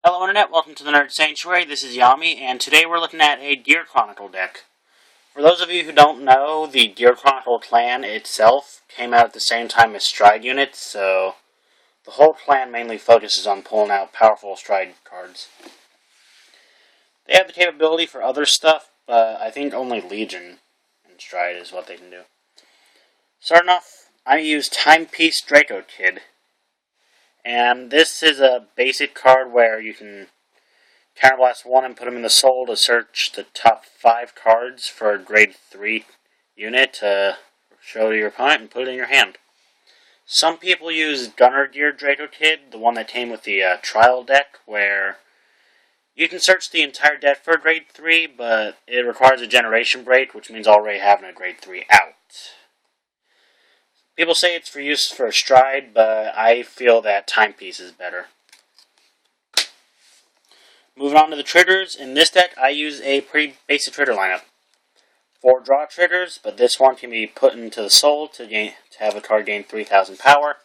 Hello Internet, welcome to the Nerd Sanctuary. This is Yami, and today we're looking at a Gear Chronicle deck. For those of you who don't know, the Gear Chronicle clan itself came out at the same time as Stride units, so the whole clan mainly focuses on pulling out powerful Stride cards. They have the capability for other stuff, but I think only Legion and Stride is what they can do. Starting off, I use Timepiece Draco Kid. And this is a basic card where you can counterblast one and put them in the soul to search the top 5 cards for a grade 3 unit to show to your opponent and put it in your hand. Some people use Gunner Gear Draco Kid, the one that came with the trial deck, where you can search the entire deck for a grade 3, but it requires a generation break, which means already having a grade 3 out. People say it's for use for a Stride, but I feel that Timepiece is better. Moving on to the triggers, in this deck I use a pretty basic trigger lineup. 4 draw triggers, but this one can be put into the soul to have a card gain 3,000 power.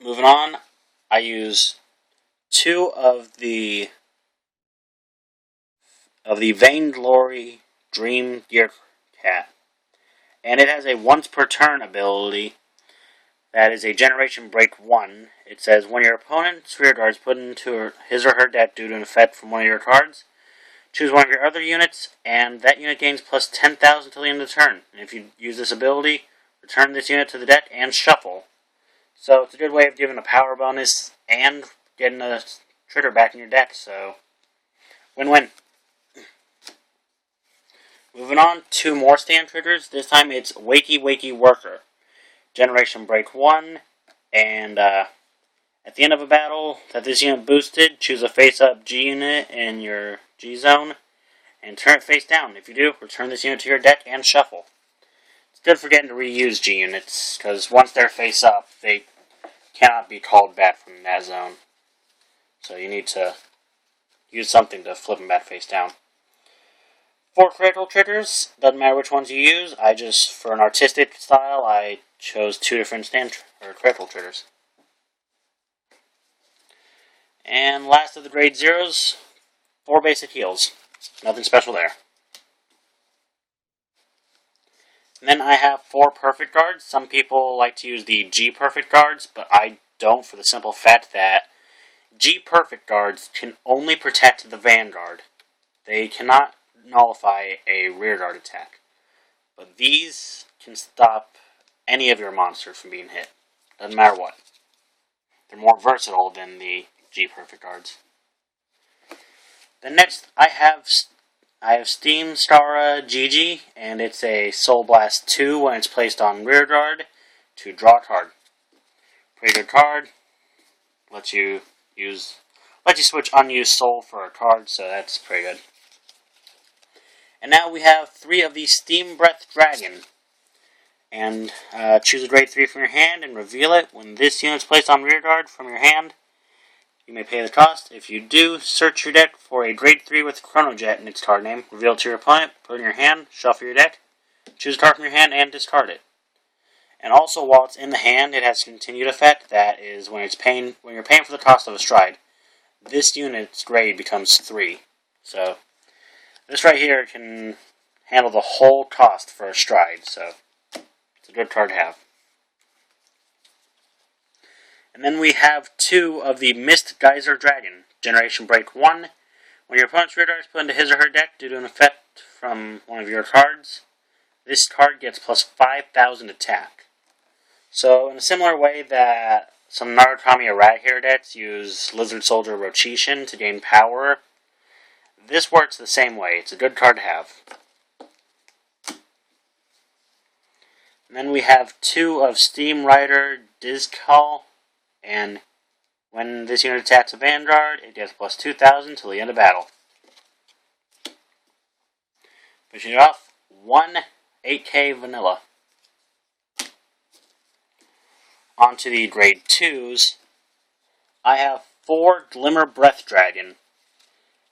Moving on, I use 2 of the Vainglory Dream Gear Cat. And it has a once per turn ability that is a Generation Break 1. It says, when your opponent's rear guard is put into his or her deck due to an effect from one of your cards, choose one of your other units, and that unit gains plus 10,000 till the end of the turn. And if you use this ability, return this unit to the deck and shuffle. So it's a good way of giving a power bonus and getting a trigger back in your deck, so win-win. Moving on, 2 more stand triggers. This time it's Wakey Wakey Worker. Generation Break 1, and at the end of a battle that this unit boosted, choose a face-up G unit in your G zone, and turn it face down. If you do, return this unit to your deck and shuffle. It's good for getting to reuse G units, because once they're face-up, they cannot be called back from that zone. So you need to use something to flip them back face down. 4 critical triggers, doesn't matter which ones you use, for an artistic style, I chose 2 different critical triggers. And last of the grade 0s, 4 basic heals. Nothing special there. And then I have 4 perfect guards. Some people like to use the G perfect guards, but I don't, for the simple fact that G perfect guards can only protect the Vanguard. They cannot nullify a rearguard attack, but these can stop any of your monsters from being hit. Doesn't matter what. They're more versatile than the G perfect guards. Then next I have Steam Stara GG, and it's a Soul Blast 2 when it's placed on rearguard to draw a card. Pretty good card. Lets you switch unused soul for a card, so that's pretty good. And now we have 3 of the Steam Breath Dragon. And choose a grade 3 from your hand and reveal it. When this unit is placed on rearguard from your hand, you may pay the cost. If you do, search your deck for a grade 3 with Chronojet in its card name. Reveal it to your opponent, put it in your hand, shuffle your deck, choose a card from your hand, and discard it. And also, while it's in the hand, it has a continued effect. That is, when you're paying for the cost of a Stride, this unit's grade becomes 3. So this right here can handle the whole cost for a Stride, so it's a good card to have. And then we have 2 of the Mist Geyser Dragon. Generation Break 1. When your opponent's rear guard is put into his or her deck due to an effect from one of your cards, this card gets plus 5,000 attack. So in a similar way that some Narukami Errata Hero decks use Lizard Soldier Rochishin to gain power, this works the same way. It's a good card to have. And then we have 2 of Steam Rider Dizkal, and when this unit attacks a Vanguard, it gets plus 2,000 till the end of battle. Finishing it off, 1 8K Vanilla. On to the grade 2s, I have 4 Glimmer Breath Dragon.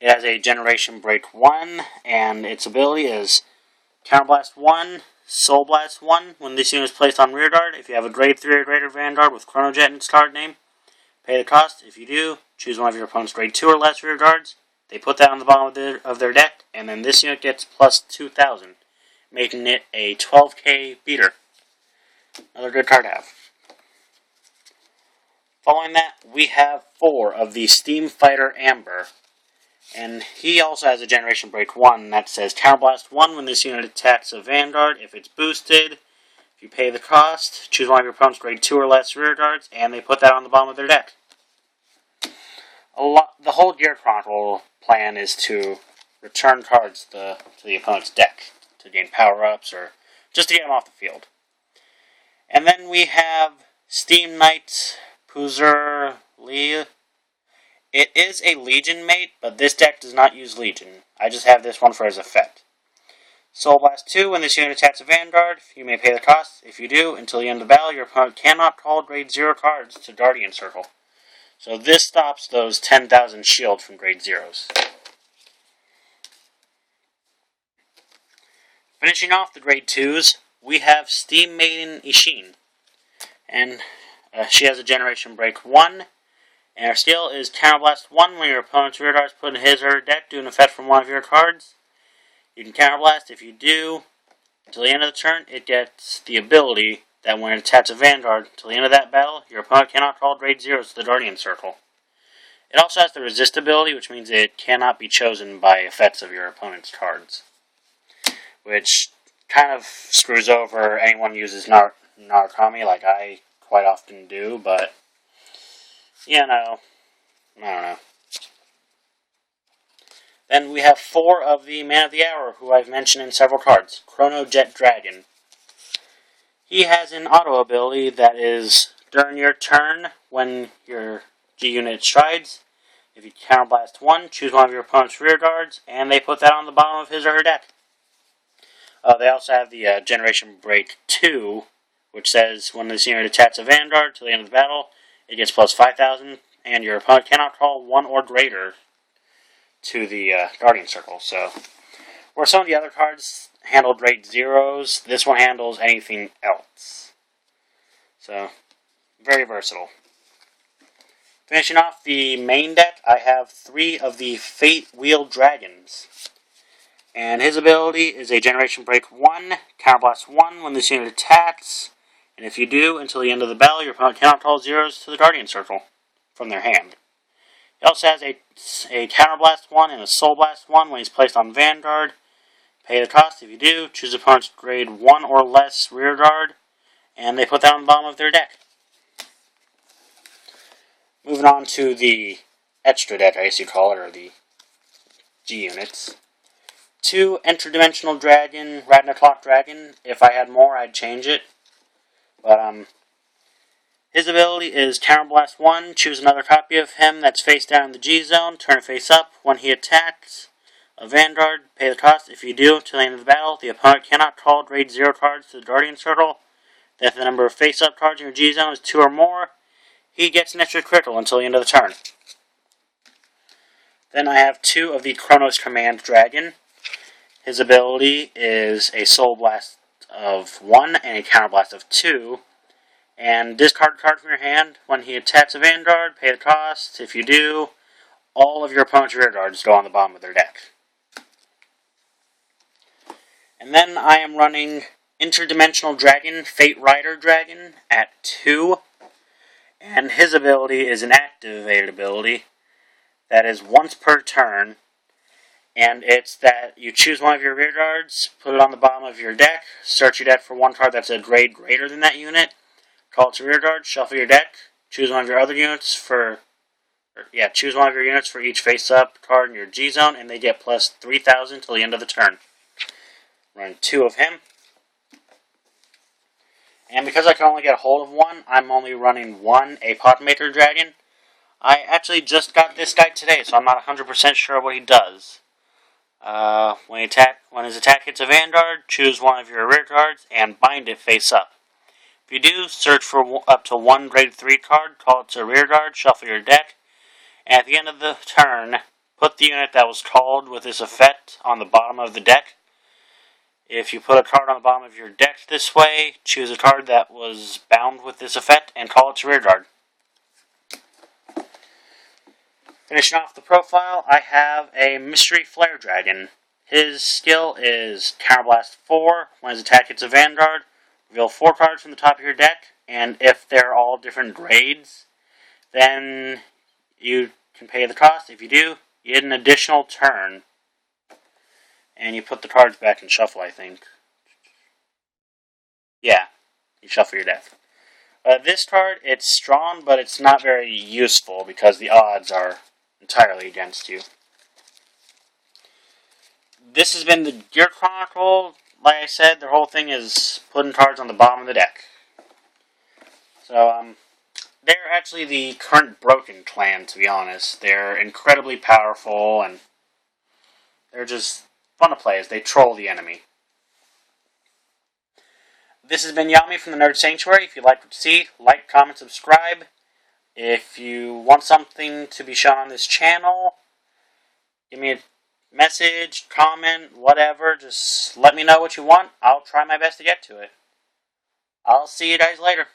It has a Generation Break 1, and its ability is Counterblast 1, Soul Blast 1 when this unit is placed on rearguard. If you have a grade 3 or greater Vanguard with Chronojet in its card name, pay the cost. If you do, choose one of your opponent's grade 2 or less rear guards. They put that on the bottom of their deck, and then this unit gets plus 2,000, making it a 12k beater. Another good card to have. Following that, we have 4 of the Steam Fighter Amber. And he also has a Generation Break 1 that says Counterblast 1 when this unit attacks a Vanguard. If it's boosted, if you pay the cost, choose one of your opponent's grade 2 or less rear guards, and they put that on the bottom of their deck. The whole Gear Chronicle plan is to return cards to the opponent's deck to gain power-ups or just to get them off the field. And then we have Steam Knight Puzur Lee. It is a Legion mate, but this deck does not use Legion. I just have this one for his effect. Soul Blast 2, when this unit attacks a Vanguard, you may pay the cost. If you do, until the end of the battle, your opponent cannot call grade 0 cards to Guardian Circle. So this stops those 10,000 shield from grade 0s. Finishing off the grade 2s, we have Steam Maiden Ishin. And she has a Generation Break 1. And her skill is Counterblast 1 when your opponent's rear guard is put in his or her deck due to an effect from one of your cards. You can Counterblast. If you do, until the end of the turn, it gets the ability that when it attacks a Vanguard, until the end of that battle, your opponent cannot call grade 0s to the Guardian Circle. It also has the Resist ability, which means it cannot be chosen by effects of your opponent's cards. Which kind of screws over anyone who uses Narukami, like I quite often do, but, you know, I don't know. Then we have 4 of the Man of the Hour, who I've mentioned in several cards. Chrono Jet Dragon. He has an auto ability that is, during your turn, when your G unit strides, if you Counterblast 1, choose one of your opponent's rear guards, and they put that on the bottom of his or her deck. They also have the Generation Break 2, which says when this unit attacks a Vanguard to the end of the battle, it gets plus 5,000, and your opponent cannot call 1 or greater to the Guardian Circle. So, where some of the other cards handle grade 0s, this one handles anything else. So, very versatile. Finishing off the main deck, I have 3 of the Fate Wheel Dragons. And his ability is a Generation Break 1, Counterblast 1 when this unit attacks, and if you do, until the end of the battle, your opponent cannot call 0s to the Guardian Circle from their hand. He also has a Counterblast 1 and a Soul Blast 1 when he's placed on Vanguard. Pay the cost. If you do, choose opponent's grade 1 or less rear guard, and they put that on the bottom of their deck. Moving on to the extra deck, I guess you call it, or the G units. 2 Interdimensional Dragon, Ragnarok Dragon. If I had more, I'd change it. But, his ability is Counterblast 1, choose another copy of him that's face down in the G zone, turn it face up. When he attacks a Vanguard, pay the cost. If you do, till the end of the battle, the opponent cannot call grade 0 cards to the Guardian Circle. If the number of face up cards in your G zone is 2 or more, he gets an extra critical until the end of the turn. Then I have 2 of the Chronos Command Dragon. His ability is a Soul Blast of 1 and a Counterblast of 2. And discard a card from your hand. When he attacks a Vanguard, pay the cost. If you do, all of your opponent's rear guards go on the bottom of their deck. And then I am running Interdimensional Dragon, Fate Rider Dragon at 2. And his ability is an activated ability that is once per turn. And it's that you choose one of your rear guards, put it on the bottom of your deck, search your deck for one card that's a grade greater than that unit, call it to rear guard, shuffle your deck, choose one of your other units choose one of your units for each face-up card in your G zone, and they get plus 3,000 till the end of the turn. Run 2 of him. And because I can only get a hold of 1, I'm only running 1 Apod Maker Dragon. I actually just got this guy today, so I'm not 100% sure what he does. When his attack hits a Vanguard, choose one of your rear guards and bind it face up. If you do, search for up to 1 grade 3 card, call it to rear guard, shuffle your deck, and at the end of the turn, put the unit that was called with this effect on the bottom of the deck. If you put a card on the bottom of your deck this way, choose a card that was bound with this effect and call it to rear guard. Finishing off the profile, I have a Mystery Flare Dragon. His skill is Counterblast 4. When his attack hits a Vanguard, reveal 4 cards from the top of your deck, and if they're all different grades, then you can pay the cost. If you do, you get an additional turn. And you put the cards back in shuffle, I think. Yeah, you shuffle your deck. This card, it's strong, but it's not very useful because the odds are entirely against you. This has been the Gear Chronicle. Like I said, the whole thing is putting cards on the bottom of the deck. So, they're actually the current Broken clan, to be honest. They're incredibly powerful, and they're just fun to play as they troll the enemy. This has been Yami from the Nerd Sanctuary. If you like what you see, like, comment, subscribe. If you want something to be shown on this channel, give me a message, comment, whatever. Just let me know what you want. I'll try my best to get to it. I'll see you guys later.